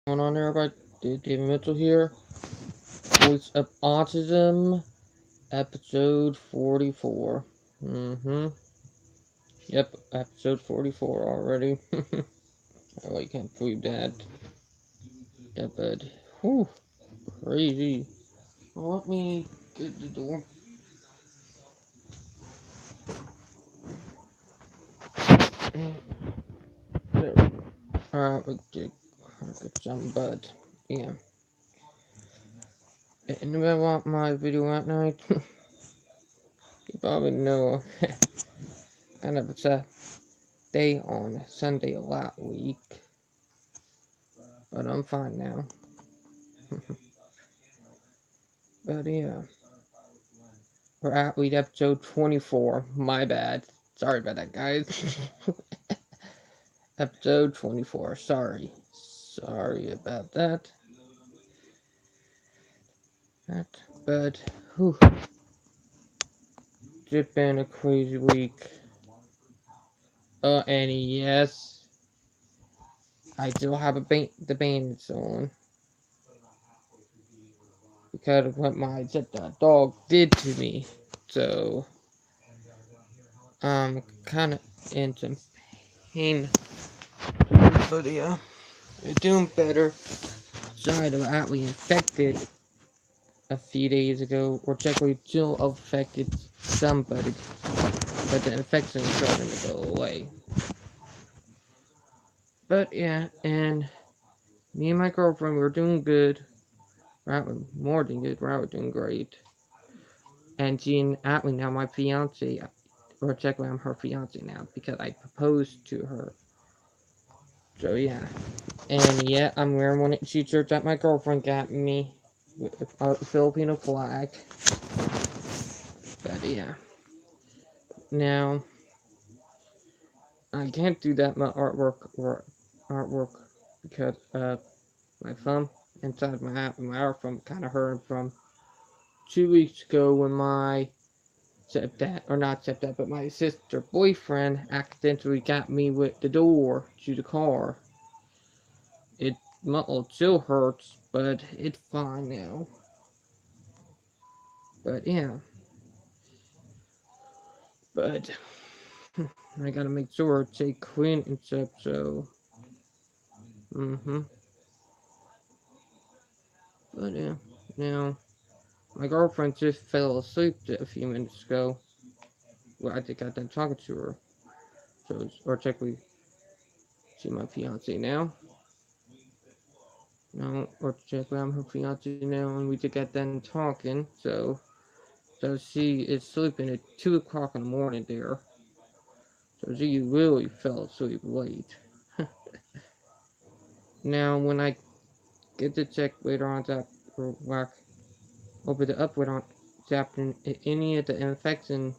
Going on there, everybody? David Mitchell here. Voice of Autism, episode 44. Mm-hmm. Yep, episode 44 already. Oh, I can't believe that. Yeah, but, whew, crazy. Well, let me get the door. There we go. Alright, we get some, but, yeah. Anybody want my video at night? You probably know. I never said day on Sunday a lot week, but I'm fine now. But yeah, we're at lead episode 24. My bad. Sorry about that, guys. Episode 24. Sorry. Sorry about that. But, whew, it's been a crazy week. And yes, I still have the bandage on because of what my stepdad dog did to me. So, I'm kind of in some pain. But yeah, you're doing better. Sorry to actually infected a few days ago, or technically still affected somebody, but the infection is starting to go away. But yeah, and me and my girlfriend, we were doing good. We're more than good, we're doing great. And Jean Atlee, now my fiance, or technically I'm her fiance now, because I proposed to her. So yeah. And yeah, I'm wearing one of the t-shirts that my girlfriend got me, with a Filipino flag. But yeah. Now, I can't do that much artwork because my thumb inside my arm from kind of hurting from 2 weeks ago when my stepdad, or not stepdad, but my sister boyfriend accidentally got me with the door to the car. It still hurts, but it's fine now. But yeah, but I gotta make sure it's a clean and stuff. So, mm-hmm. But yeah, now. My girlfriend just fell asleep a few minutes ago. Well, I think I done talking to her. So, or technically, she's my fiance now. No, or technically, I'm her fiance now, and we just got done talking. So she is sleeping at 2 o'clock in the morning there. So she really fell asleep late. Now, when I get to check later on that, or like, open the upward on afternoon, if any of the infection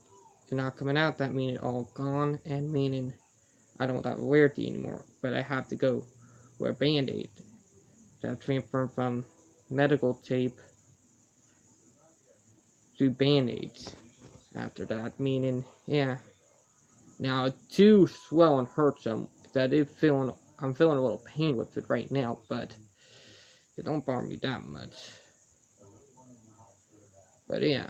is not coming out, that means it all gone, and meaning I don't have to wear it anymore, but I have to go wear Band-Aid. So I've transferred from medical tape to Band-Aids after that, meaning, yeah. Now, it do swell and hurt some. I'm feeling a little pain with it right now, but it don't bother me that much. But yeah.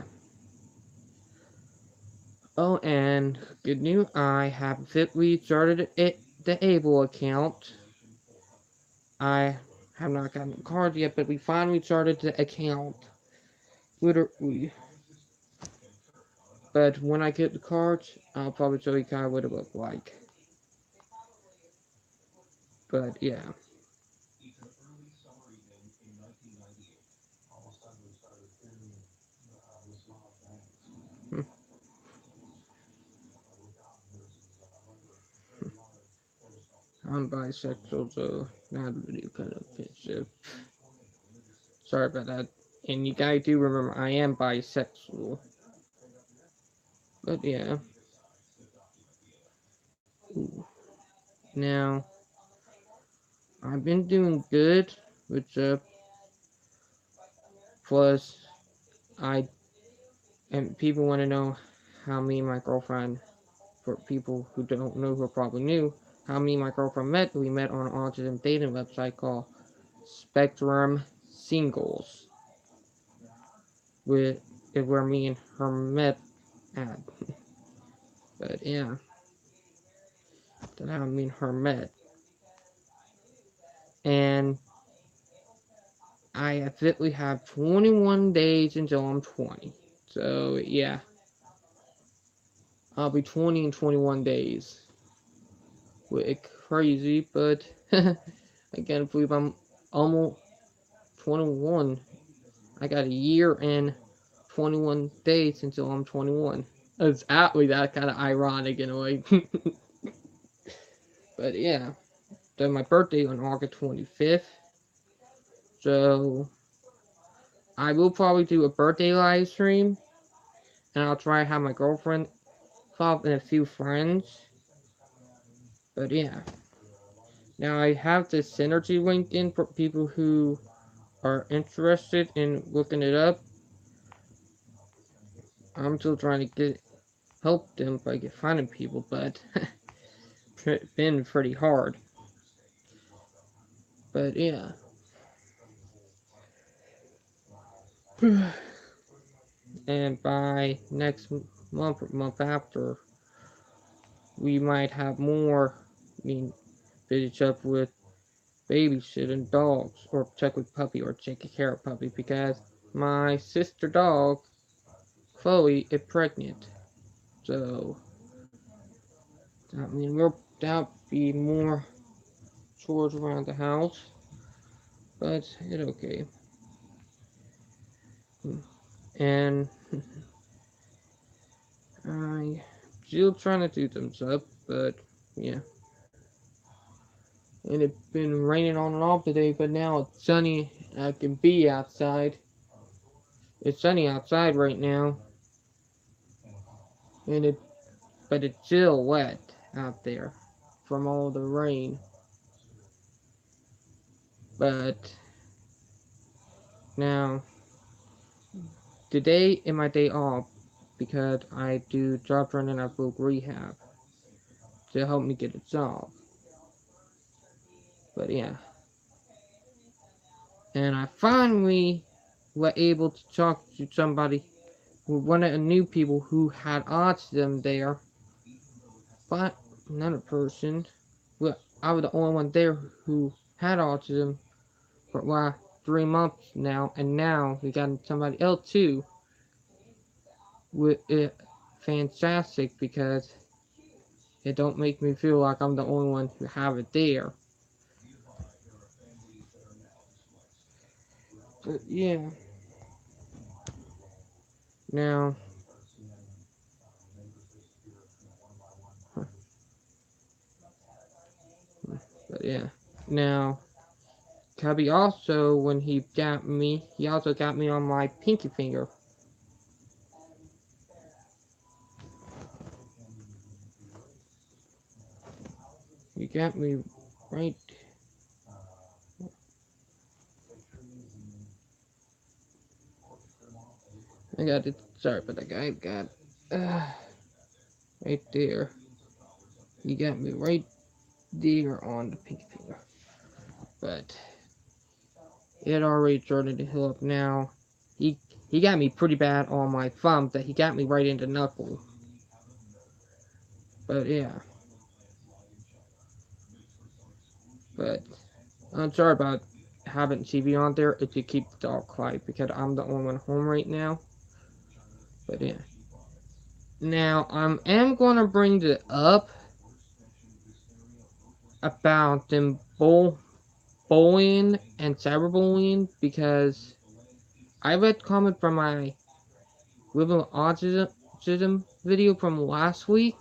Oh, and good news, I have officially started the Able account. I have not gotten the card yet, but we finally started the account. Literally. But when I get the cards, I'll probably show you kind of what it looks like. But yeah. Hmm. I'm bisexual, so not really kind of offensive. Sorry about that. And you guys do remember I am bisexual. But yeah. Ooh. Now, I've been doing good, which plus I and people want to know how me and my girlfriend, for people who don't know who are probably new, how me and my girlfriend met. We met on an autism dating website called spectrum singles with where me and her met at. But yeah, that I mean her met. And I officially have 21 days until I'm 20. So yeah, I'll be 20 in 21 days. Which crazy, but I can't believe I'm almost 21. I got a year and 21 days until I'm 21. It's actually that kind of ironic in a way. But yeah, so my birthday on August 25th. So I will probably do a birthday live stream, and I'll try to have my girlfriend pop and a few friends. But yeah, now I have this synergy linked in for people who are interested in looking it up. I'm still trying to help them by finding people, but it's been pretty hard. But yeah. And by next month or month after, we might have more. I mean, finish up with babysitting dogs, or check with puppy, or taking care of puppy, because my sister dog, Chloe, is pregnant. So, I mean, that'll be more chores around the house, but it's okay. And I still trying to do thumbs up, but yeah. And it's been raining on and off today, but now it's sunny. I can be outside. It's sunny outside right now, and but it's still wet out there from all the rain. But now today is my day off because I do job training at book rehab to help me get a job. But yeah, and I finally were able to talk to somebody, one of the new people who had autism there. But another person, well, I was the only one there who had autism for 3 months now, and now we got somebody else too. With it, fantastic, because it don't make me feel like I'm the only one who have it there. But yeah, now, but yeah, now Cubby also, when he also got me on my pinky finger. He got me right. I got it. Sorry, but I got right there. He got me right there on the pinky finger. But it already started to heal up now. He he got me pretty bad on my thumb, that he got me right in the knuckle. But yeah. But I'm sorry about having TV on there if you keep the dog quiet, because I'm the only one home right now. But yeah. Now I am gonna bring it up about them bullying and cyberbullying, because I read comment from my living with autism video from last week.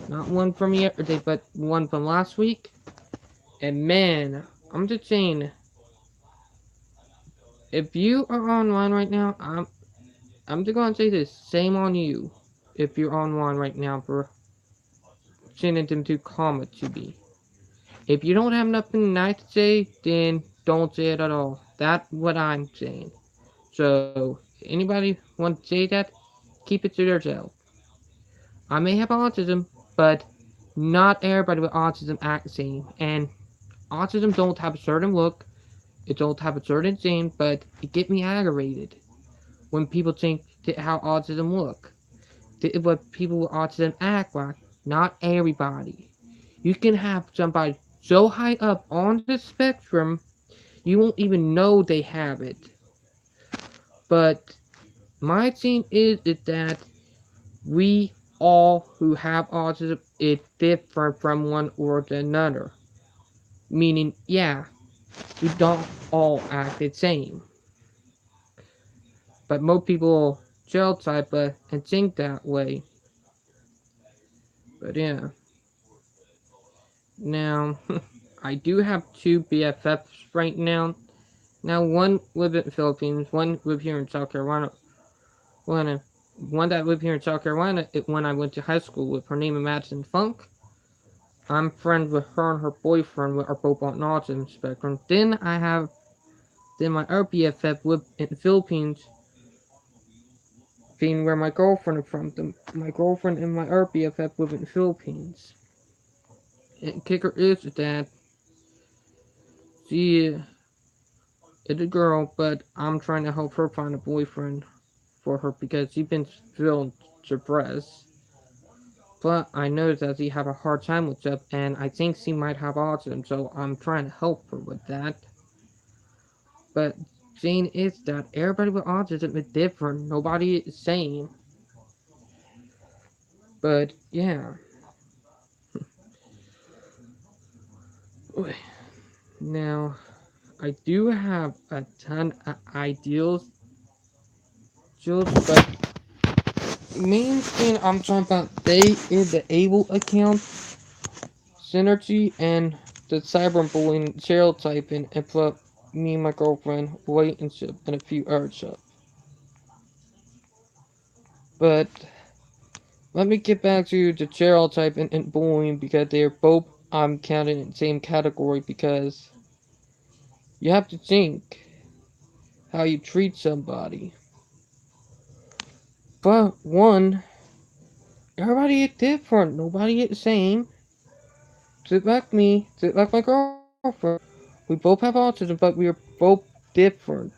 Not one from yesterday, but one from last week. And man, I'm just saying, if you are online right now, I'm just gonna say this, same on you. If you're online right now, for sending them to comment to me. If you don't have nothing nice to say, then don't say it at all. That's what I'm saying. So, anybody want to say that, keep it to themselves. I may have autism, but not everybody with autism acts the same. And autism don't have a certain look. It don't have a certain thing, but it get me aggravated when people think that how autism look. That what people with autism act like. Not everybody. You can have somebody so high up on the spectrum you won't even know they have it. But my thing is that we all who have autism is different from one or the another. Meaning, yeah, we don't all act the same. But most people stereotype and think that way. But yeah. Now, I do have two BFFs right now. Now, one lives in the Philippines, one lives here in South Carolina. One, one that lived here in South Carolina when I went to high school with. Her name is Madison Funk. I'm friends with her and her boyfriend, we are both on autism spectrum. Then my other BFF lived in the Philippines, being where my girlfriend is from. My girlfriend and my other BFF live in the Philippines. And kicker is that she is a girl, but I'm trying to help her find a boyfriend for her because she's been feeling depressed. But I know that she have a hard time with stuff, and I think she might have autism, so I'm trying to help her with that. But thing is that everybody with autism is different. Nobody is the same. But yeah. Now, I do have a ton of ideals, but main thing I'm talking about they is the able account, synergy, and the cyberbullying stereotyping, and put me and my girlfriend relationship and a few other stuff. But let me get back to the stereotyping and bullying because they're both I'm counting in the same category because you have to think how you treat somebody. But one, everybody is different. Nobody is the same. Sit like me, sit like my girlfriend. We both have autism, but we are both different.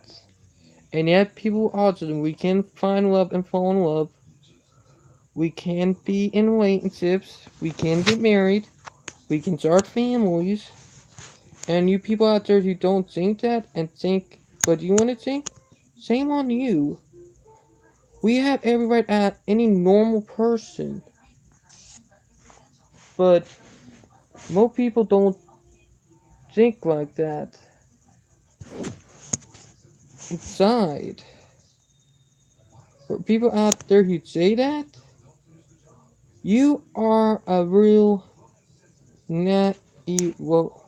And yet, people with autism, we can find love and fall in love. We can be in relationships. We can get married. We can start families. And you people out there who don't think that and think, but you want to think? Shame on you. We have every right at any normal person. But most people don't think like that. Inside. For people out there who say that, you are a real not evil,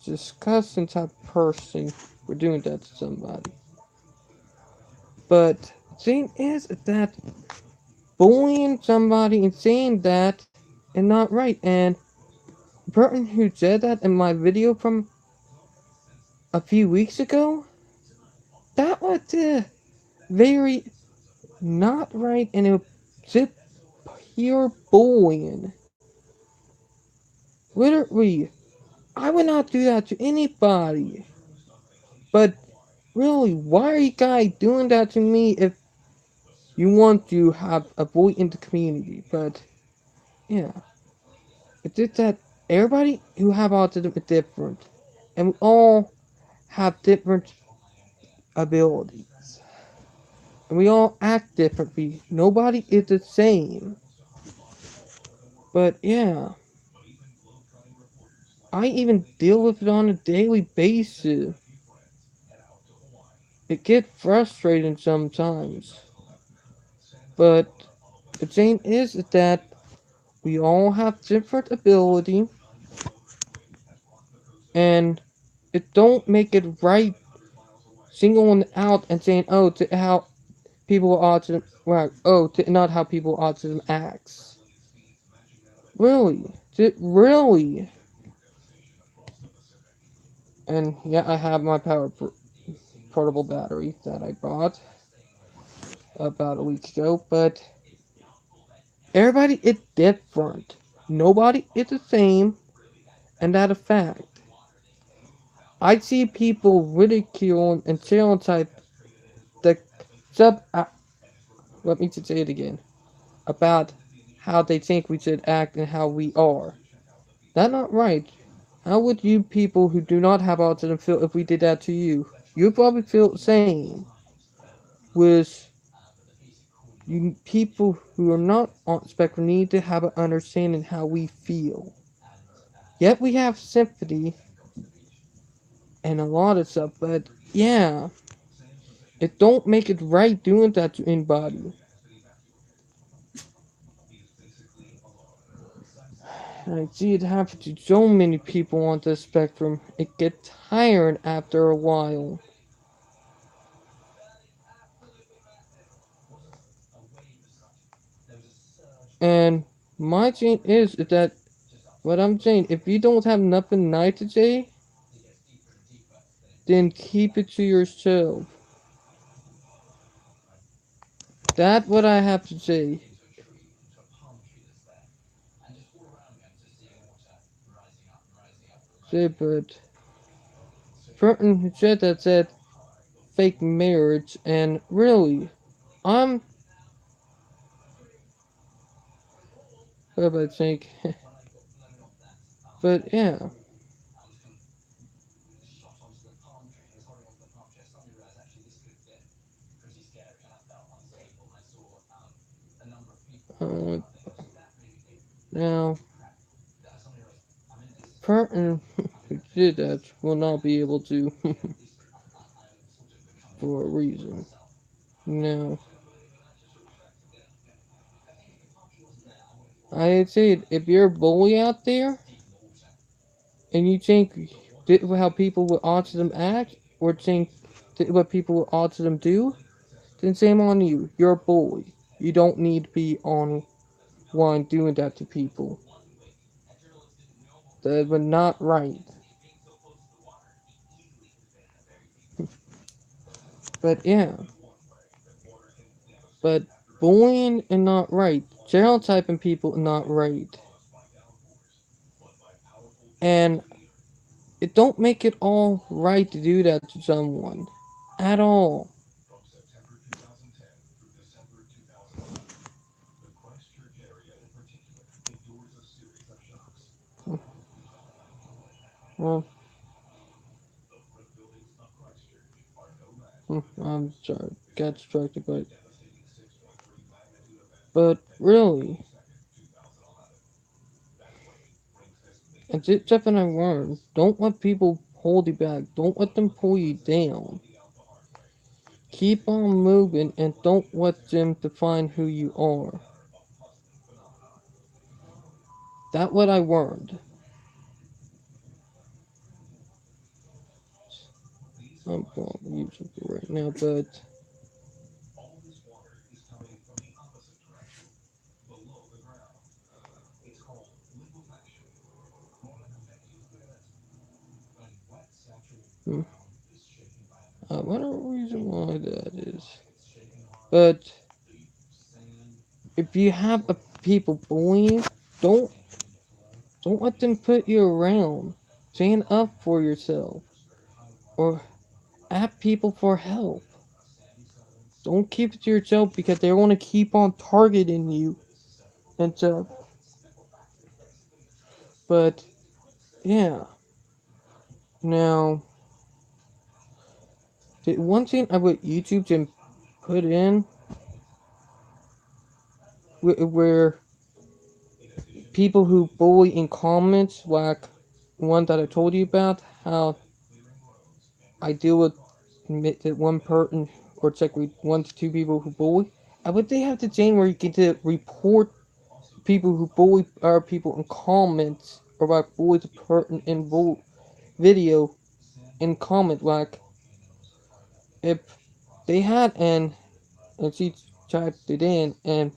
disgusting type of person for doing that to somebody. But the thing is that bullying somebody and saying that is not right. And the person who said that in my video from a few weeks ago, that was very not right and it was pure bullying. Literally, I would not do that to anybody. But really, why are you guys doing that to me if you want to have a boy in the community? But yeah, it's just that everybody who have autism is different, and we all have different abilities, and we all act differently. Nobody is the same. But yeah, I even deal with it on a daily basis. It gets frustrating sometimes, but the thing is that we all have different ability, and it don't make it right singling out and saying, "Oh, to how people with autism, right? Oh, to not how people with autism acts." Really, really. And yeah, I have my portable battery that I bought about a week ago, but everybody is different. Nobody is the same, and that a fact. I see people ridicule and stereotype the sub. Let me just say it again about how they think we should act and how we are. That's not right. How would you people who do not have autism feel if we did that to you? You'd probably feel the same. With you people who are not on the spectrum need to have an understanding how we feel. Yet we have sympathy and a lot of stuff, but yeah, it don't make it right doing that to anybody. I see it happen to so many people on the spectrum. It gets tired after a while. And my thing is that what I'm saying, if you don't have nothing nice to say, then keep it to yourself. That's what I have to say. Say, but certain who said that said fake marriage, and really, I'm. What about think? But yeah, uh, now, certain who did that will not be able to for a reason. Now, I say if you're a bully out there and you think how people with autism act or think what people with autism do, then shame on you. You're a bully. You don't need to be on one doing that to people. That was not right. But yeah, but bullying and not right. Stereotyping people not right. And it don't make it all right to do that to someone. At all. Well, I'm sorry. Got distracted by it. But really, it's something I learned. Don't let people hold you back. Don't let them pull you down. Keep on moving and don't let them define who you are. That's what I learned. I'm going to use it right now, but hmm, I wonder the reason why that is. But if you have a people bullying, don't don't let them put you around. Stand up for yourself or ask people for help. Don't keep it to yourself because they want to keep on targeting you and stuff. But yeah, now the one thing I would YouTube can put in where people who bully in comments, like one that I told you about, how I deal with one person or it's like 1 to 2 people who bully. I would they have the chain where you get to report people who bully other people in comments or like bully the person in video in comment like if they had and she typed it in and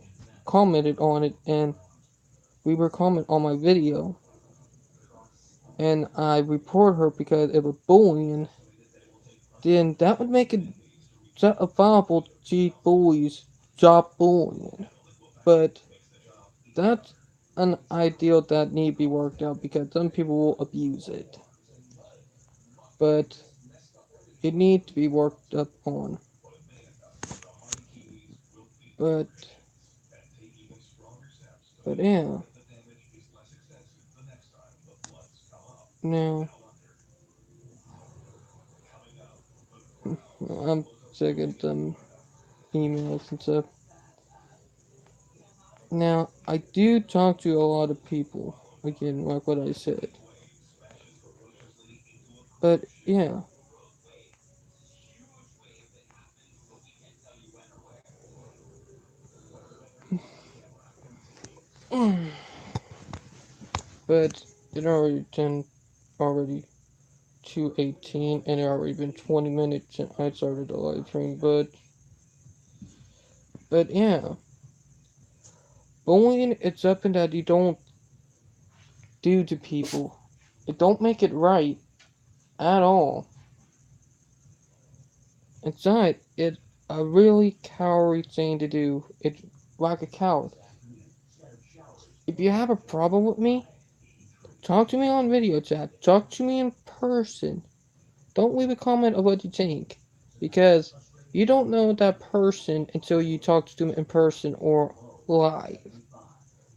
commented on it and we were comment on my video and I report her because it was bullying, then that would make it viable to cheat bullies stop bullying. But that's an ideal that need to be worked out because some people will abuse it. but it needs to be worked up on. But yeah, now I'm sick of them emails and stuff. Now I do talk to a lot of people. Again, like what I said. But yeah. But it already already 2:18 and it already been 20 minutes since I started the live stream. But yeah, bullying it's something that you don't do to people. It don't make it right at all. It's not. It's a really cowardly thing to do. It's like a coward. If you have a problem with me, talk to me on video chat. Talk to me in person. Don't leave a comment of what you think. Because you don't know that person until you talk to them in person or live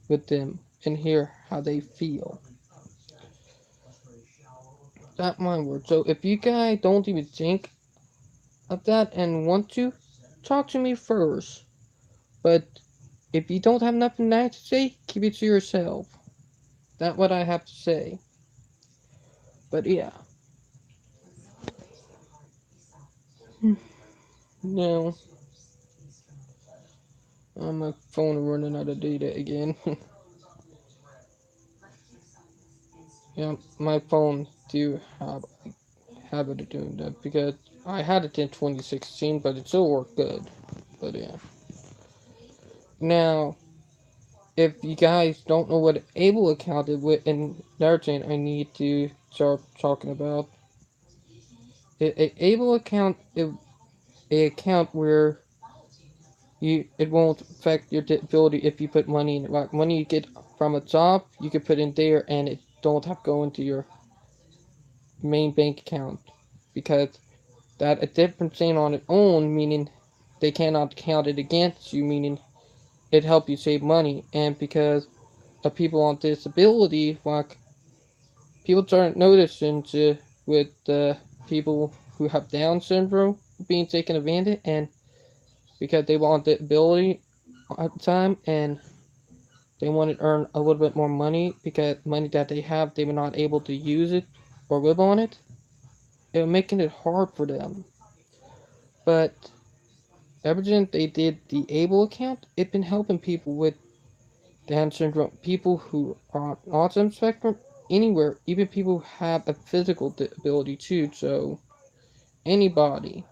with them and hear how they feel. That's my word. So if you guys don't even think of that and want to, talk to me first. But if you don't have nothing nice to say, keep it to yourself. That's what I have to say. But yeah. Now, my phone is running out of data again. Yeah, my phone do have a habit of doing that because I had it in 2016, but it still worked good. But yeah. Now, if you guys don't know what able account is with, and another thing I need to start talking about, a able account is a account where it won't affect your ability if you put money in it. Like money you get from a job, you can put in there, and it don't have to go into your main bank account because that a different thing on its own, meaning they cannot count it against you, meaning it help you save money, and because of people on disability, like people start noticing with people who have Down syndrome being taken advantage, and because they want the ability at the time, and they want to earn a little bit more money because money that they have, they were not able to use it or live on it. It was making it hard for them. But ever since they did the Able account, it's been helping people with Down syndrome, people who are on autism spectrum, anywhere, even people who have a physical disability too. So anybody,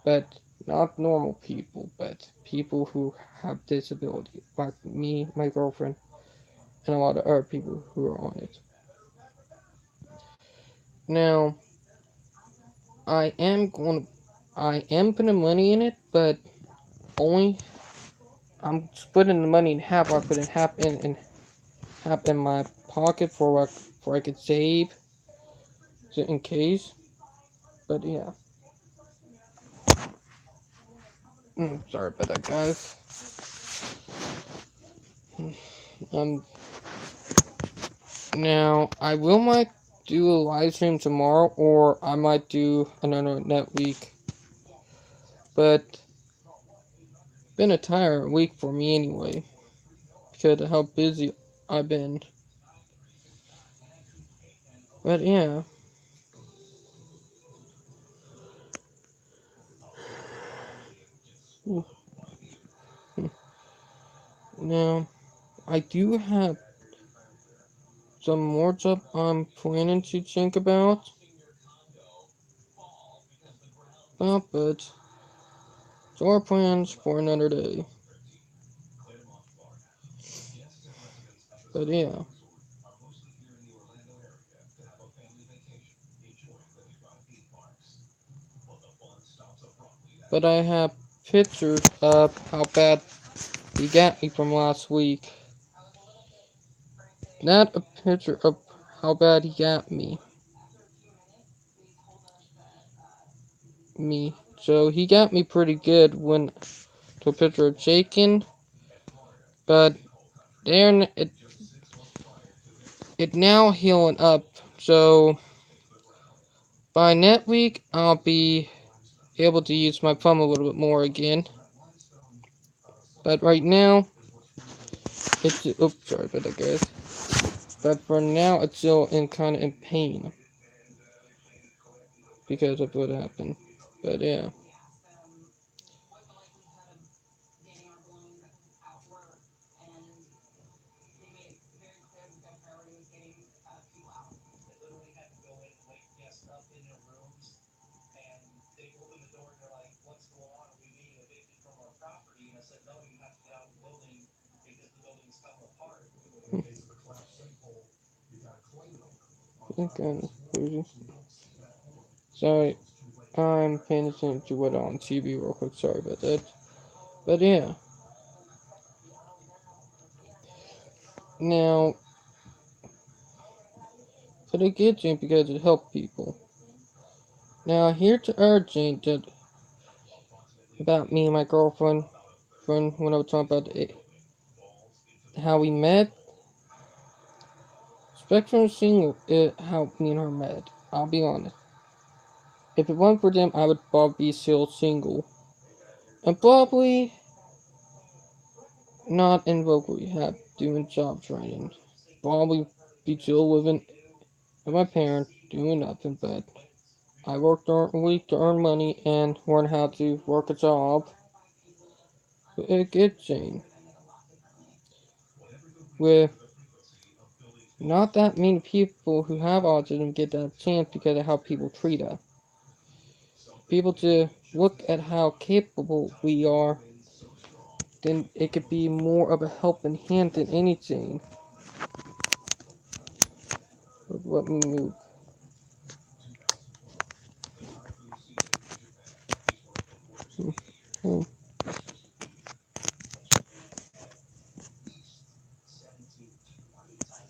but not normal people, but people who have disability, like me, my girlfriend, and a lot of other people who are on it. Now, I am putting money in it, but only I'm splitting the money in half. I put in half in half in my pocket for I could save, so in case. But yeah, sorry about that, guys. Um, now I will might do a live stream tomorrow, or I might do another net week. But been a tiring week for me anyway, because of how busy I've been. But yeah. Now, I do have some more stuff I'm planning to think but it's our plans for another day. But yeah. But I have pictures of how bad he got me from last week. Not a picture of how bad he got me. me. So he got me pretty good when the picture of taken, but then it now healing up. So by next week I'll be able to use my thumb a little bit more again. But right now it's oops sorry about that guys. But for now it's still in kind of in pain because of what happened. But yeah. Okay. Sorry, I'm paying attention to what on TV real quick. Sorry about that. But yeah. Now, but it gets in because it helped people. Now, here to urge that about me and my girlfriend when I was talking about how we met. Spectrum single, how me and her met. I'll be honest. If it weren't for them, I would probably be still single. And probably not in vocal rehab doing job training. Probably be still living with my parents doing nothing but I work during the week to earn money and learn how to work a job. A good thing. With not that many people who have autism get that chance because of how people treat us. People to look at how capable we are, then it could be more of a helping hand than anything. Let me move.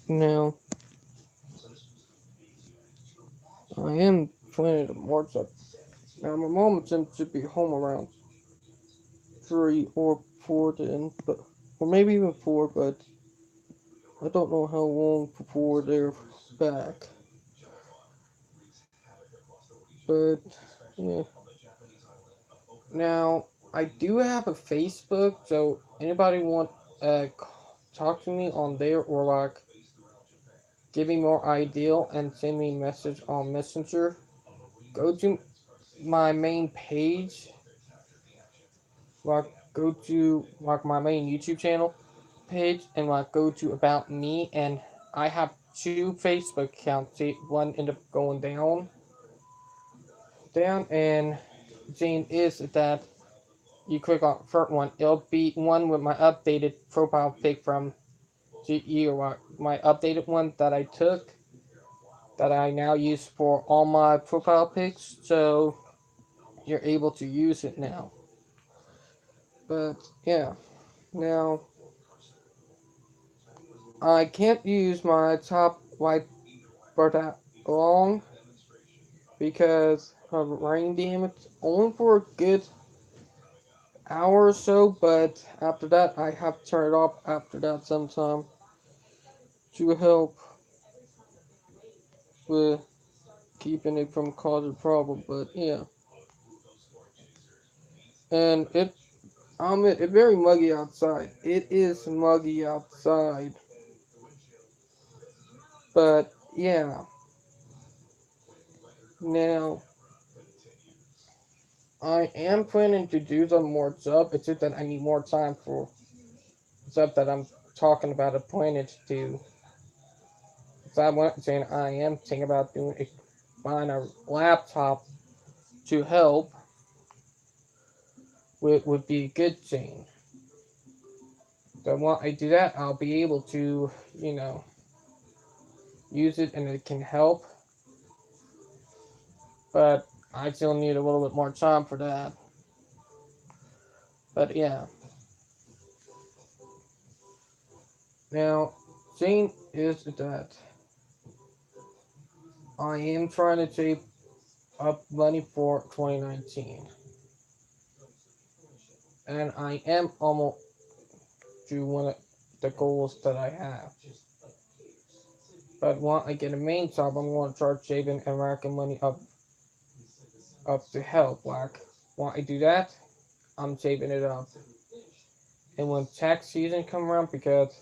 Now, I am planning to march up. Now, my mom attempts to be home around 3 or 4 then, but or maybe even 4, but I don't know how long before they're back. But yeah. Now I do have a Facebook, so anybody want talk to me on there or like give me more ideal and send me a message on Messenger. Go to my main page, like go to like my main YouTube channel page and like go to about me and I have 2 Facebook accounts. One ended up going down and Jane is that you click on the first one, it'll be one with my updated profile pic from GE or my updated one that I took that I now use for all my profile pics. So you're able to use it now. But yeah, now I can't use my top right for that long because of rain damage. Only for a good hour or so, but after that I have to turn it off after that sometime to help with keeping it from causing problem. But yeah, and it's very muggy outside. It is muggy outside. But yeah, now I am planning to do some more stuff. It's just that I need more time for stuff that I'm talking about. I planning to do. So I want saying I am thinking about doing buying a laptop to help would be a good thing. So when I do that, I'll be able to use it and it can help. But I still need a little bit more time for that. But yeah. Now, thing is that I am trying to take up money for 2019, and I am almost to one of the goals that I have. But once I get a main job, I'm going to start saving American money up to help. Like, when I do that, I'm saving it up. And when tax season come around, because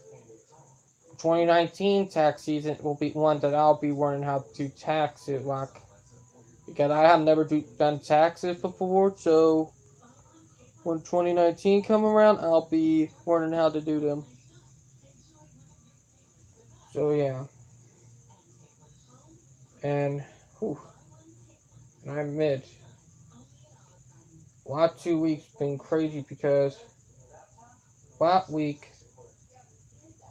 2019 tax season will be one that I'll be learning how to tax it. Like, because I have never done taxes before, so when 2019 come around, I'll be learning how to do them. So yeah, and, whew, and I admit, last 2 weeks been crazy because last week,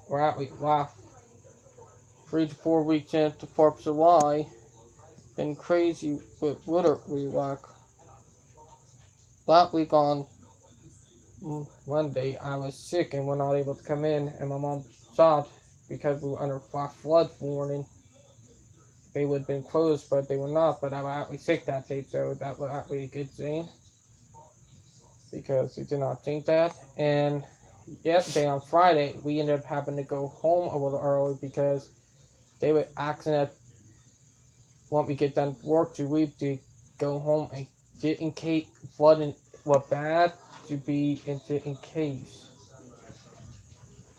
last 3 to 4 weeks into 4th of July, been crazy with literally like last week on Monday I was sick and was not able to come in, and my mom thought because we were under flash flood warning they would have been closed, but they were not. But I was actually sick that day, so that was actually a good thing because we did not think that. And yesterday on Friday, we ended up having to go home a little early because they were asking us when we get done work to leave to go home and get in case flooding was bad to be into in case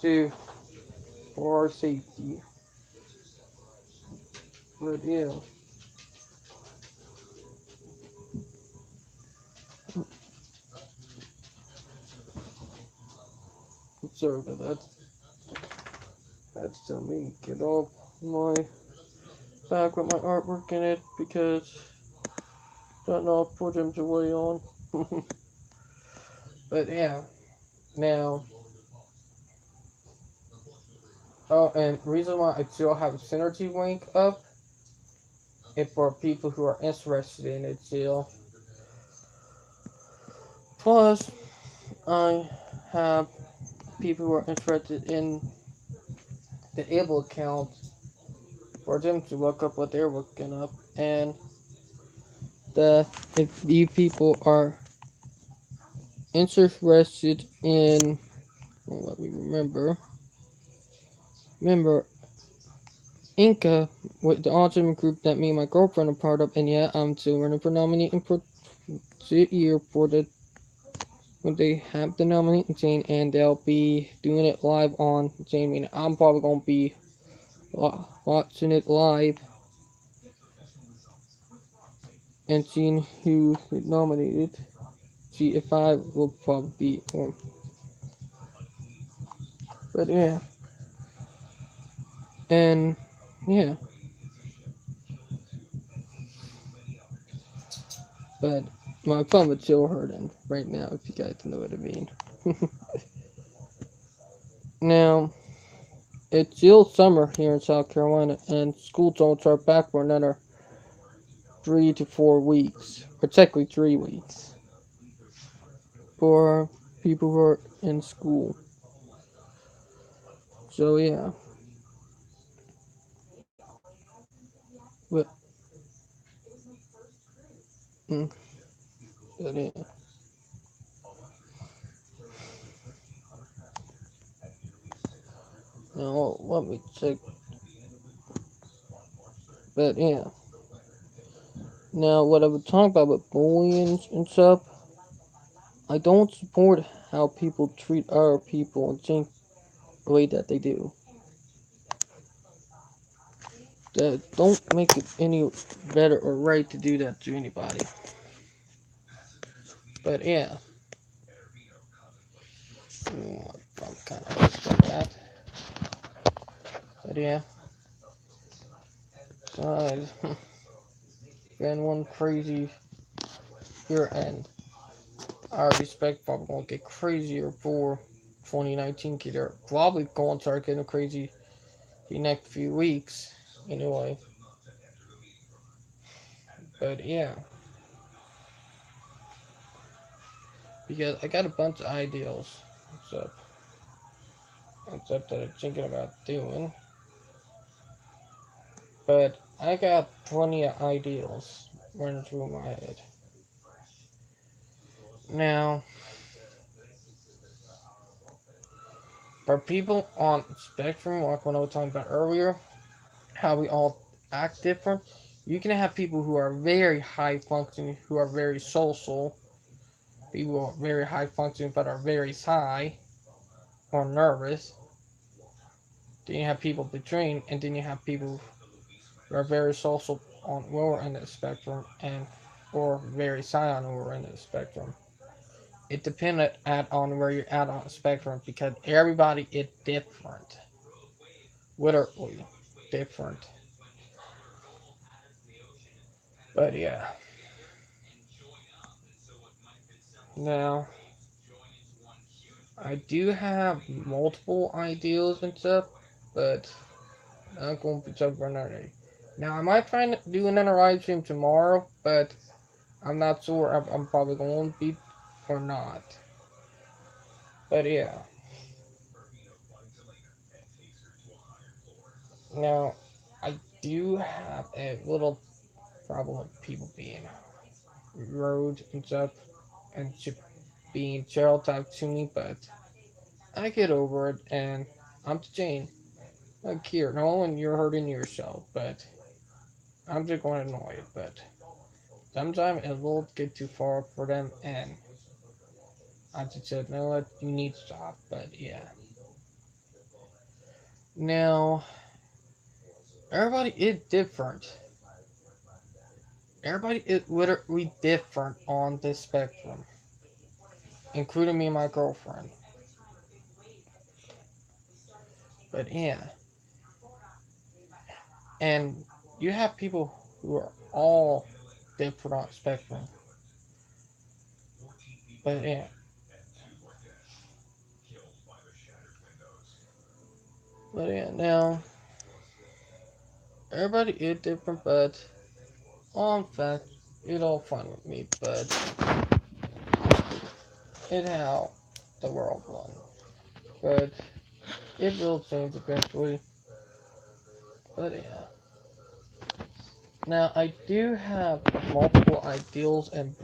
to for our safety. But yeah, sorry about that. That's still me. Get off my back with my artwork in it because I don't know if put them to way on. But yeah, now, oh, and reason why I still have a synergy link up is for people who are interested in it still. Plus, I have people who are interested in the able account for them to look up what they're looking up, and the if you people are interested in, well, let me remember Inca with the autism group that me and my girlfriend are part of, and yeah, I'm still running for nominating for the year for the when they have the nominating thing, and they'll be doing it live on Jane. I mean, I'm probably gonna be watching it live and seeing who is nominated. See if I will probably be on. But yeah, and yeah, but my phone would still hurting right now if you guys know what I mean. Now, it's still summer here in South Carolina, and school don't start back for another 3 to 4 weeks, or technically 3 weeks, for people who are in school. So yeah, but, mm, but yeah. Now let me check. But yeah. Now what I was talking about with bullying and stuff, I don't support how people treat other people and think the way that they do. That don't make it any better or right to do that to anybody. But yeah, I'm kind of like that. But yeah, so been one crazy year, and I respect probably gonna get crazier for 2019. They're probably going to start getting crazy the next few weeks. Anyway, but yeah, because I got a bunch of ideals and stuff that I'm thinking about doing. But I got plenty of ideals. running through my head. Now, for people on spectrum, like what I was talking about earlier, how we all act different. You can have people who are very high functioning, who are very social, people who are very high functioning but are very shy or nervous. Then you have people between, and then you have people who are very social on lower end of the spectrum and or very shy on the lower end of the spectrum. It depends on where you're at on the spectrum because everybody is different, literally different. But yeah, now I do have multiple ideas and stuff, but I'm going to talk about another day. Now I might try to do another live stream tomorrow, but I'm not sure if I'm probably going to be or not. But yeah. Now I do have a little problem with people being rude and stuff and being stereotyped to me, but I get over it and I'm Jane. Like here, no one you're hurting yourself, but I'm just going to annoy it, but sometimes it will get too far for them and I just said, no, what, you need to stop, but yeah. Now, everybody is different. Everybody is literally different on this spectrum, including me and my girlfriend. But yeah, and you have people who are all different on the spectrum. But yeah, now everybody is different, but all in fact, it's all fine with me. But it how the world runs. But it will change eventually. But yeah. Now I do have multiple ideals and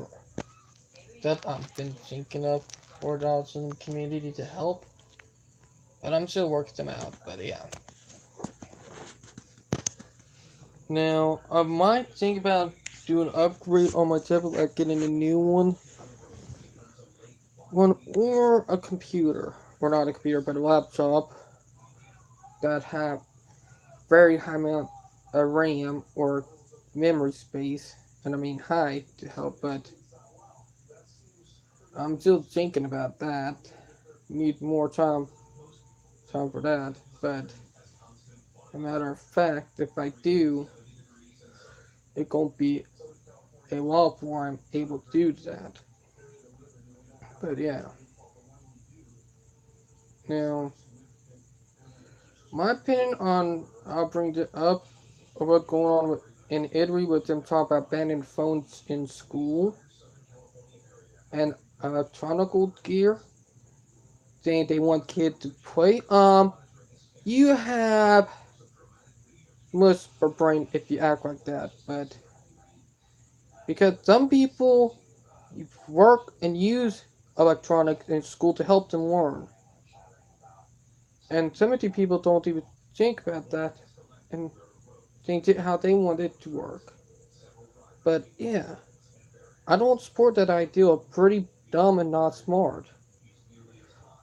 that I've been thinking of for the autism community to help, but I'm still working them out. But yeah. Now I might think about doing an upgrade on my tablet, like getting a new one or a computer, or not a computer, but a laptop that have very high amount of RAM or memory space, and I mean high to help. But I'm still thinking about that. Need more time for that. But a matter of fact, if I do, it gonna be a while before I'm able to do that. But yeah, now my opinion on I'll bring it up of what's going on in Italy with them talking about banning phones in school and electronic gear, saying they want kids to play. You have much for brain if you act like that, but because some people work and use electronics in school to help them learn, and so many people don't even think about that and think how they want it to work. But yeah, I don't support that idea of pretty dumb and not smart.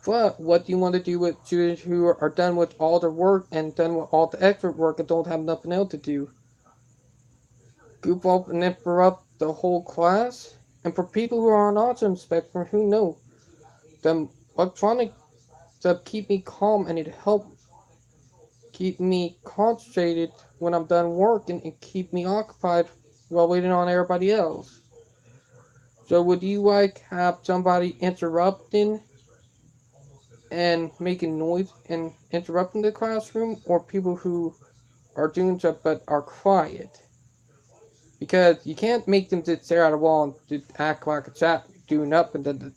But what do you want to do with students who are done with all their work and done with all the expert work and don't have nothing else to do? Goof up and interrupt the whole class? And for people who are on autism spectrum, who know? The electronic stuff keep me calm and it help keep me concentrated when I'm done working and keep me occupied while waiting on everybody else. So would you like have somebody interrupting and making noise and interrupting the classroom, or people who are doing stuff but are quiet? Because you can't make them just stare at a wall and just act like a chat doing nothing. That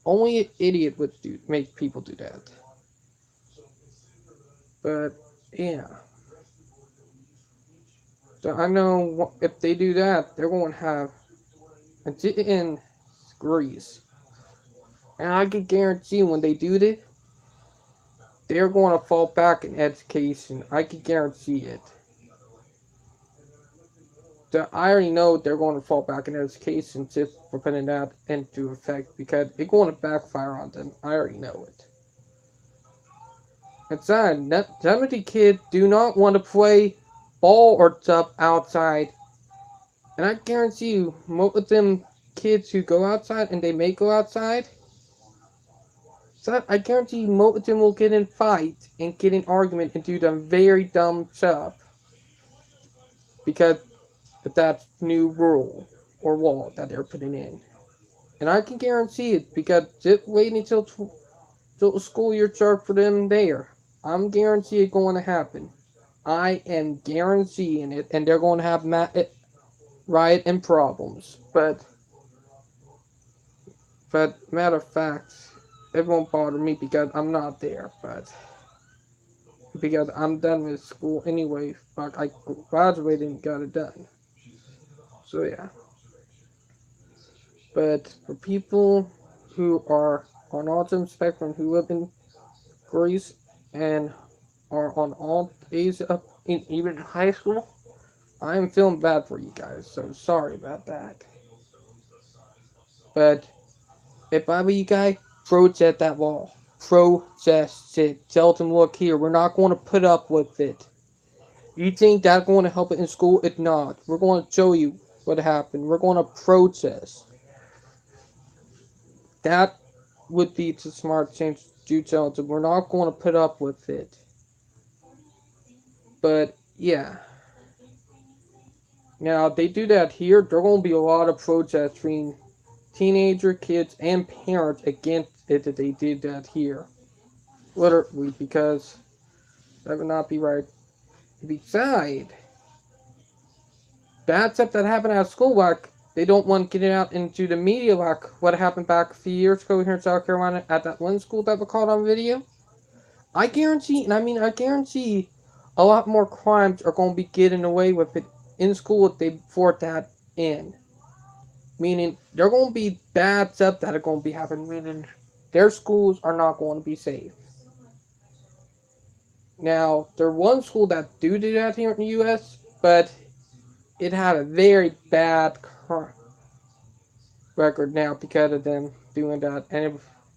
only an idiot would make people do that. But yeah, So I know if they do that, they're going to have a in Greece. And I can guarantee when they do this, they're going to fall back in education. I can guarantee it. So I already know they're going to fall back in education just for putting that into effect because it's going to backfire on them. I already know it. And son, some of the kids do not want to play ball or stuff outside. And I guarantee you, most of them kids who go outside and they may go outside, so I guarantee you most of them will get in fights and get in argument and do some very dumb stuff. Because that's new rule or law that they're putting in. And I can guarantee it because just waiting till the school year starts for them there. I'm guaranteeing it going to happen. I am guaranteeing it, and they're going to have riot and problems. But matter of fact, it won't bother me because I'm not there. But because I'm done with school anyway, but I graduated and got it done. So yeah. But for people who are on autism spectrum who live in Greece and are on all age up in even high school, I am feeling bad for you guys. So sorry about that. But if I were you guys, protest that wall. Protest it. Tell them, look here, we're not going to put up with it. You think that's going to help it in school? It's not. We're going to show you what happened. We're going to protest. That would be the smart change to tell them. We're not going to put up with it. But yeah. Now, if they do that here, there are going to be a lot of protests between teenager, kids, and parents against it if they did that here. Literally, because that would not be right. Besides, bad stuff that happened at school, like they don't want to get it out into the media, like what happened back a few years ago here in South Carolina at that one school that was caught on video. I guarantee, and I mean I guarantee, a lot more crimes are going to be getting away with it in school if they force that in. Meaning, there are going to be bad stuff that are going to be happening, meaning their schools are not going to be safe. Now, there's one school that do that here in the U.S., but it had a very bad record now because of them doing that,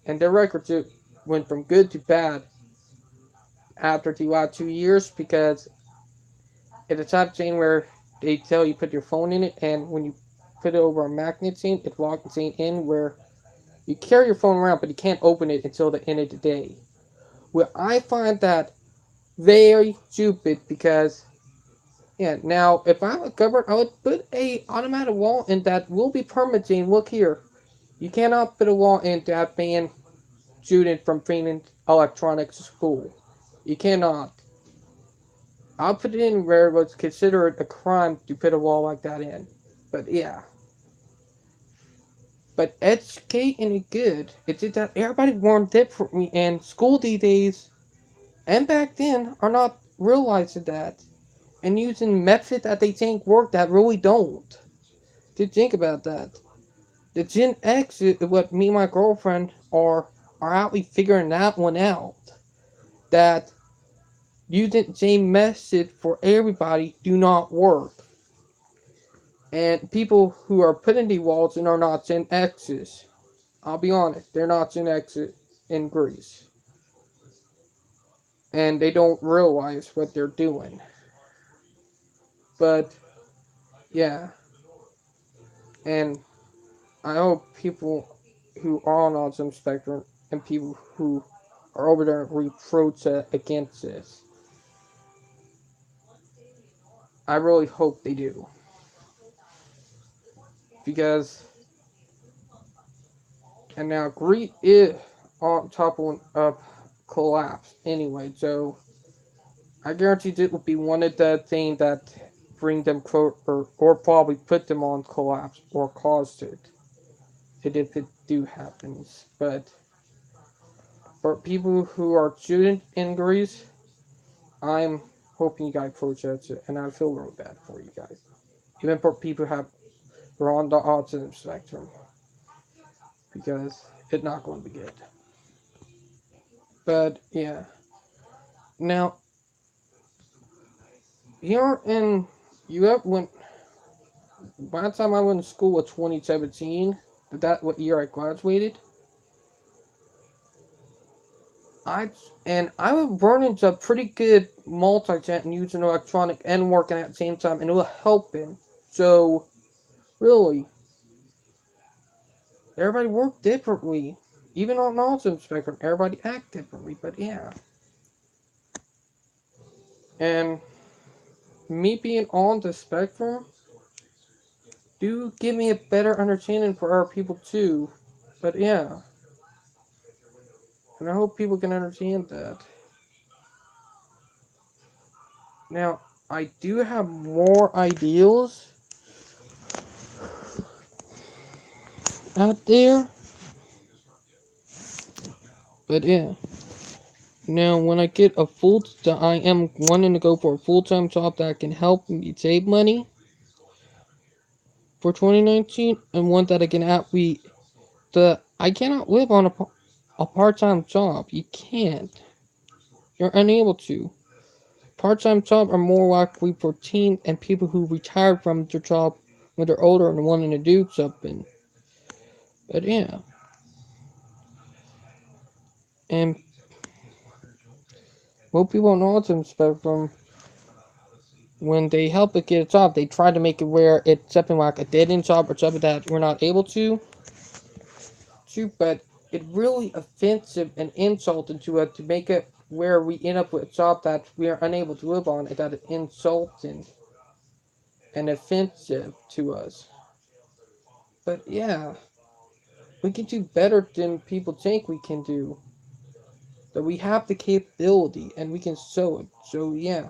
and their record went from good to bad after the last 2 years because it's a type of chain where they tell you put your phone in it, and when you put it over a magnet chain, it locks the chain in where you carry your phone around, but you can't open it until the end of the day. Well, I find that very stupid because, yeah, now if I were government, I would put a automatic wall in that will be permitting. Look here, you cannot put a wall in that ban students from bringing electronics to school. You cannot. I'll put it in where it was considered a crime to put a wall like that in. But yeah. But educating is good. It's just that everybody learned differently, and school these days and back then are not realizing that and using methods that they think work that really don't. Just think about that. The Gen X is what me and my girlfriend are out figuring that one out. That using the same method for everybody do not work. And people who are putting the walls in are not Gen X's. I'll be honest, they're not Gen X in Greece. And they don't realize what they're doing. But, yeah. And I hope people who are on autism spectrum and people who are over there reproach against this. I really hope they do. Because, and now Greece is on top of collapse anyway, so I guarantee it will be one of the things that bring them or probably put them on collapse or caused it if it do happens. But for people who are students in Greece, I'm hoping you guys process it, and I feel real bad for you guys. Even for people who are on the autism spectrum, because it's not going to be good. But yeah, now here in you have when by the time I went to school was 2017, that what year I graduated, I I was running a pretty good multi-tent and using electronic and working at the same time, and it was helping. So really, everybody worked differently. Even on the autism spectrum, everybody act differently. But yeah, and me being on the spectrum do give me a better understanding for our people too. But yeah, and I hope people can understand that. Now, I do have more ideals out there, but yeah. Now, when I get I am wanting to go for a full-time job that can help me save money for 2019, and one that I can actually, I cannot live on a part-time job. You can't. You're unable to. Part-time jobs are more likely for teens and people who retired from their job when they're older and wanting to do something. But yeah, and most people on the autism spectrum, when they help it get a job, they try to make it where it's something like a dead end job or something that we're not able to, but it really offensive and insulting to us to make it where we end up with a job that we are unable to live on and that is insulting and offensive to us. But yeah, we can do better than people think we can do. That we have the capability and we can show it. So yeah,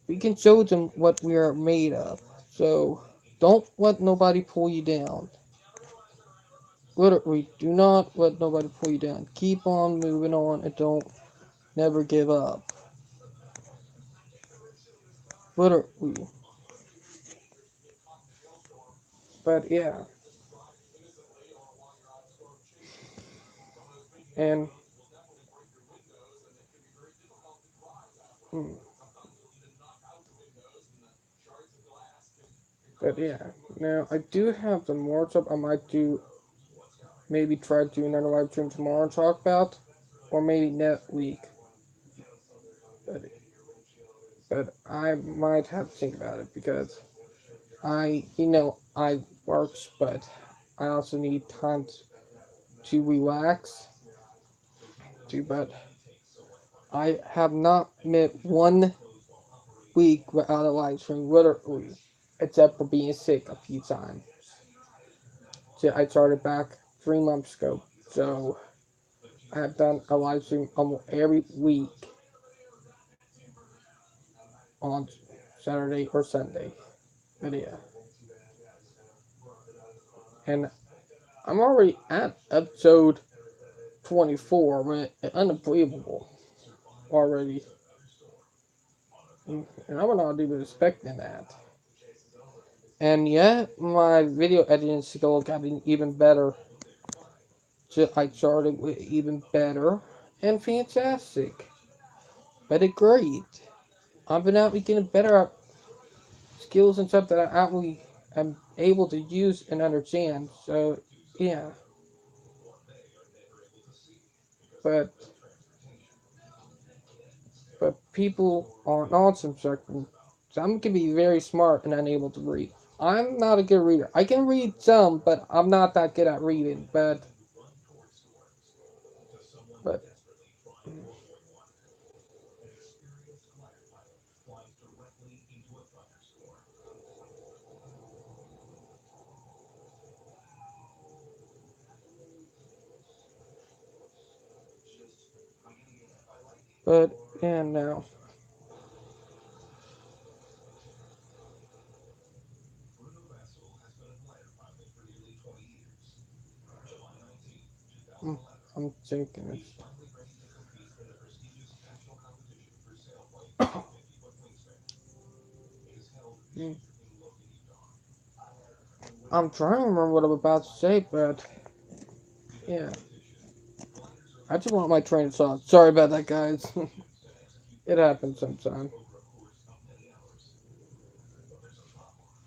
we can show them what we are made of. So don't let nobody pull you down. Literally, do not let nobody pull you down. Keep on moving on and don't never give up. Literally. But yeah. And hmm, but yeah. Now I do have some more stuff I might do, maybe try to do another live stream tomorrow and talk about. Or maybe next week. But I might have to think about it because I works, but I also need time to relax. But I have not met 1 week without a live stream, literally, except for being sick a few times. So I started back 3 months ago, so I have done a live stream almost every week on Saturday or Sunday. But yeah, and I'm already at episode 24, man, unbelievable already. And I would not even expecting that. And yet, my video editing skill got even better. So I started with even better and fantastic. But it great. I've been out getting better at skills and stuff that I actually am able to use and understand. So yeah. But people on autism spectrum, some can be very smart and unable to read. I'm not a good reader. I can read some, but I'm not that good at reading. But but yeah, no. I'm, I'm thinking. Mm. I'm trying to remember what I'm about to say, but yeah. I just want my train of thought. Sorry about that, guys. It happens sometimes.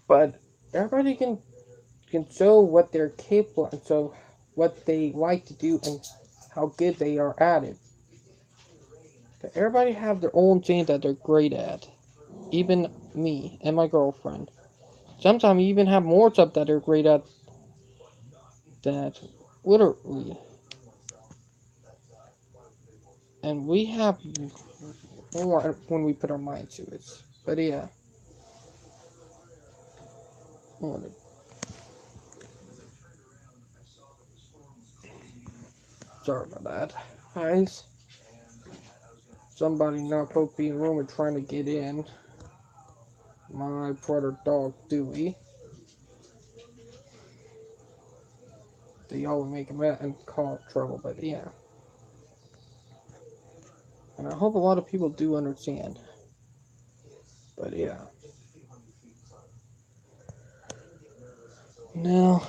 But everybody can show what they're capable and so what they like to do and how good they are at it. Everybody have their own thing that they're great at. Even me and my girlfriend. Sometimes we even have more stuff that they're great at that literally. And we have more when we put our mind to it. But yeah. Sorry about that. Guys. Somebody not supposed to be in the room and trying to get in. My brother dog Dewey. They always make him out and cause trouble, but yeah. And I hope a lot of people do understand. But yeah. Now,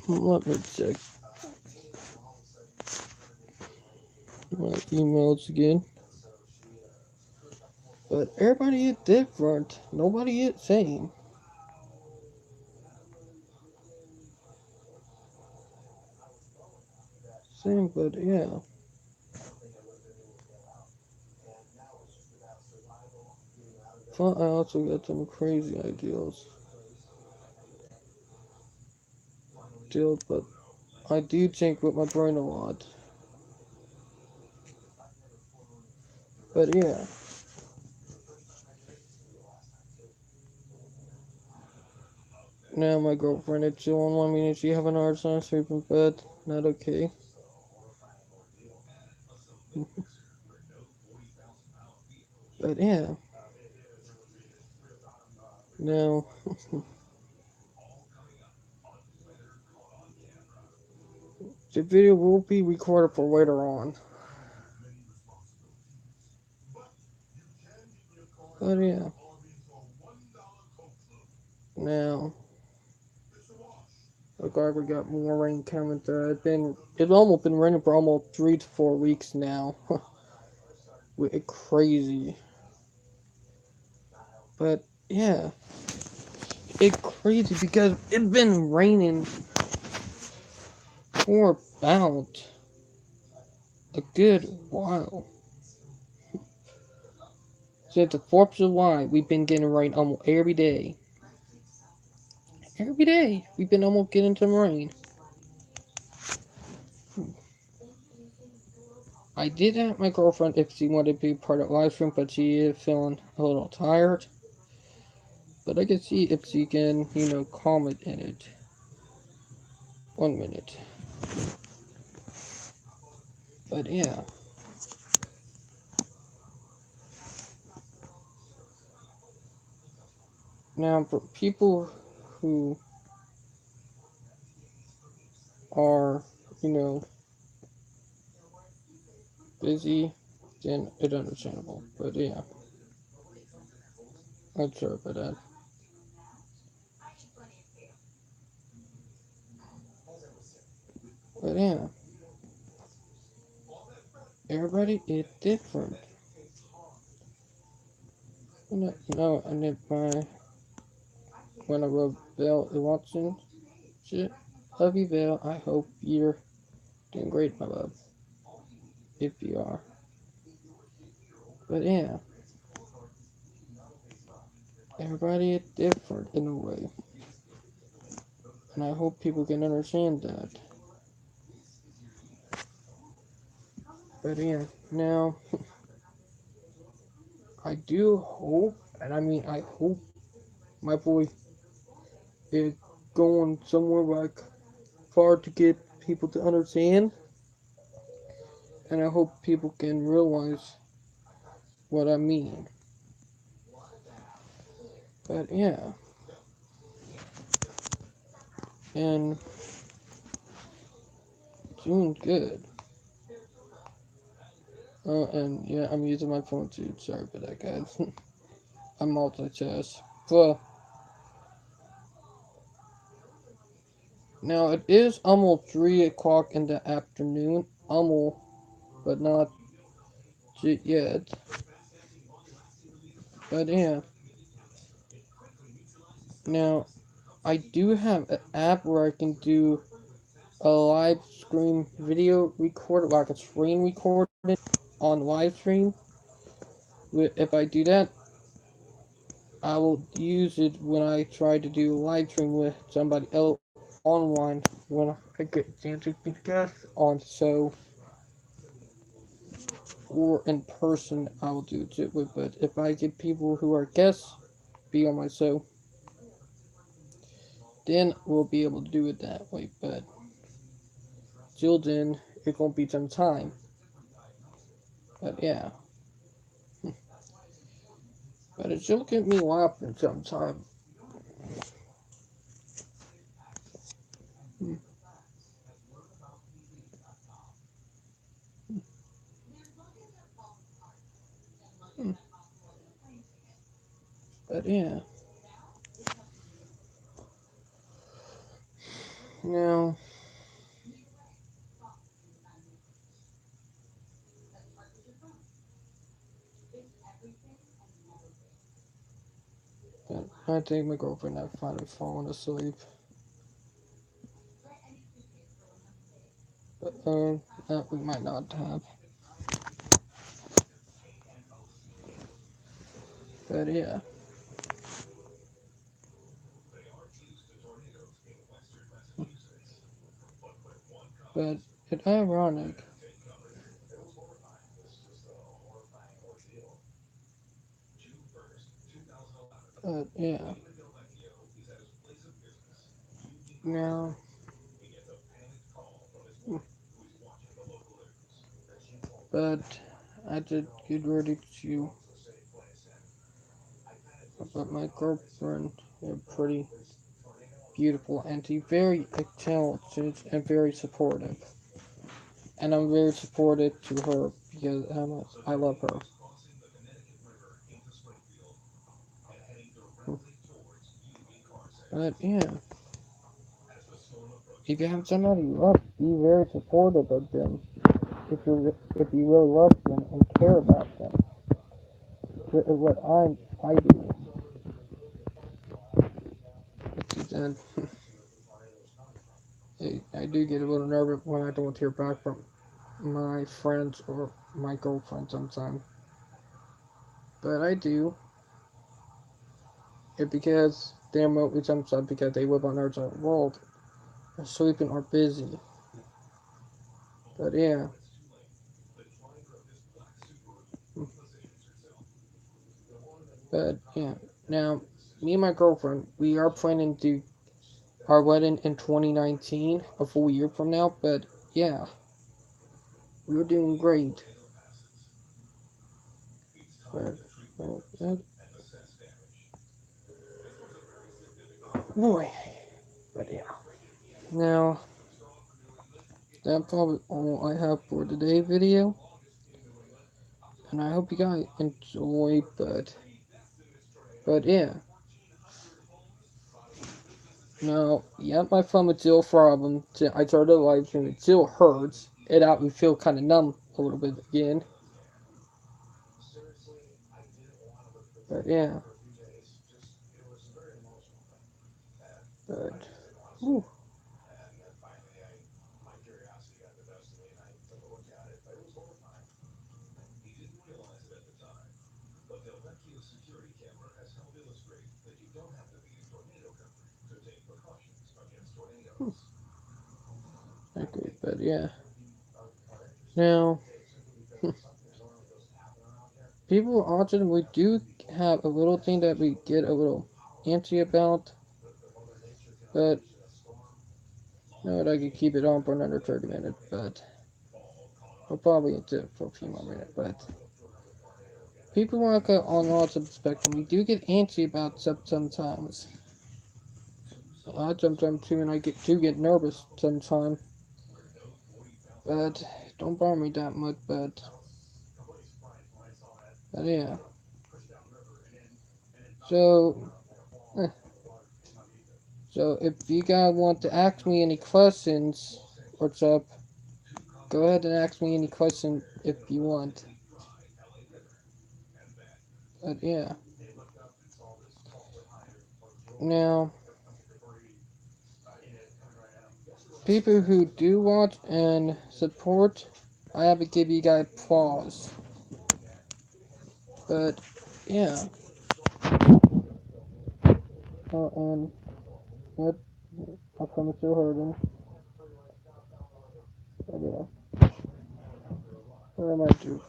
let me check my emails again. But everybody is different. Nobody is same. Same, but yeah. But I also got some crazy ideas. But I do think with my brain a lot. But yeah. Now my girlfriend is chilling on me and she having a hard time sleeping in bed. Not okay. But yeah. Now the video will be recorded for later on. But yeah. Now looks like we got more rain coming through. It's almost been raining for almost 3 to 4 weeks now. It's crazy. But yeah. It's crazy because it's been raining for about a good while. Since the 4th of July, we've been getting rain almost every day. Every day, we've been almost getting some rain. I did ask my girlfriend if she wanted to be part of the live stream, but she is feeling a little tired. But I can see if she can, comment in it. 1 minute. But yeah. Now, for people who are, you know, busy, then it's understandable. But yeah. I'm sorry about that. But yeah. Everybody is different. No, I need my when I wrote Bill Watson shit. Love you, Bill. I hope you're doing great, my love. If you are. But yeah. Everybody is different in a way. And I hope people can understand that. But yeah, now I do hope, and I mean I hope my boy is going somewhere like far to get people to understand. And I hope people can realize what I mean. But yeah. And doing good. And yeah, I'm using my phone too. Sorry for that, guys. I multitask. Well, now it is almost 3 o'clock in the afternoon. Almost, but not yet. But yeah. Now, I do have an app where I can do a live screen video record, like a screen recording on live stream. If I do that, I will use it when I try to do a live stream with somebody else online when I get a chance to be guest on so or in person I will do it with. But if I get people who are guests be on my show, then we'll be able to do it that way. But till then, it won't be some time. But yeah, but it still get me laughing sometime. Hmm. Hmm. But yeah, now but I think my girlfriend has finally fallen asleep. But that we might not have. But yeah, but it's ironic. But yeah, now, but I did get ready to. But my girlfriend is pretty beautiful and she's very intelligent and very supportive. And I'm very supportive to her because I love her. But yeah, if you have somebody you love, be very supportive of them. If you really love them and care about them, what I do. And I do get a little nervous when I don't hear back from my friends or my girlfriend sometimes. But I do. It because they're mostly sometimes because they live on our side of the world, are sleeping or busy. But yeah, but yeah. Now, me and my girlfriend, we are planning to our wedding in 2019, a full year from now. But yeah, we are doing great. But, boy, but yeah. Now, that's probably all I have for today's video. And I hope you guys enjoy. But yeah. No, yeah, my phone was still problem. I started the live stream. It still hurts. It out. We feel kind of numb a little bit again. But yeah. But whew. Okay. But yeah. Now, people with autism, we do have a little thing that we get a little antsy about. But no, I could keep it on for another 30 minutes. But we'll probably do it for a few more minutes. But people like on the autism spectrum, we do get antsy about stuff sometimes. I sometimes too, and I get nervous sometimes. But don't bother me that much. But yeah. So So if you guys want to ask me any questions, what's up? Go ahead and ask me any question if you want. But yeah. Now, people who do watch and support, I have to give you guys applause. But yeah. And what I promise you'll hurt him. But yeah. What am I doing?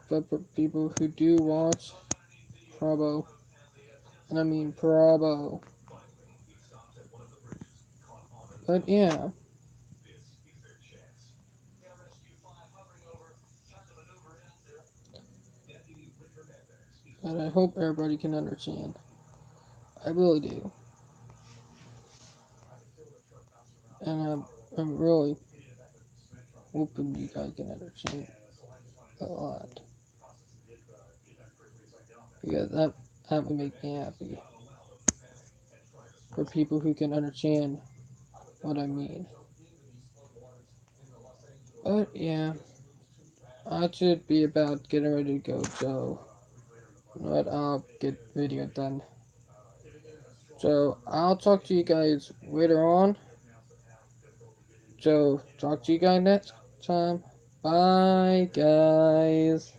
But for people who do watch, bravo. And I mean bravo. But yeah. And I hope everybody can understand. I really do. And I'm really hoping you guys can understand a lot. Because that would make me happy. For people who can understand what I mean. But yeah, I should be about getting ready to go, so but I'll get video done. So I'll talk to you guys later on. So talk to you guys next time. Bye guys.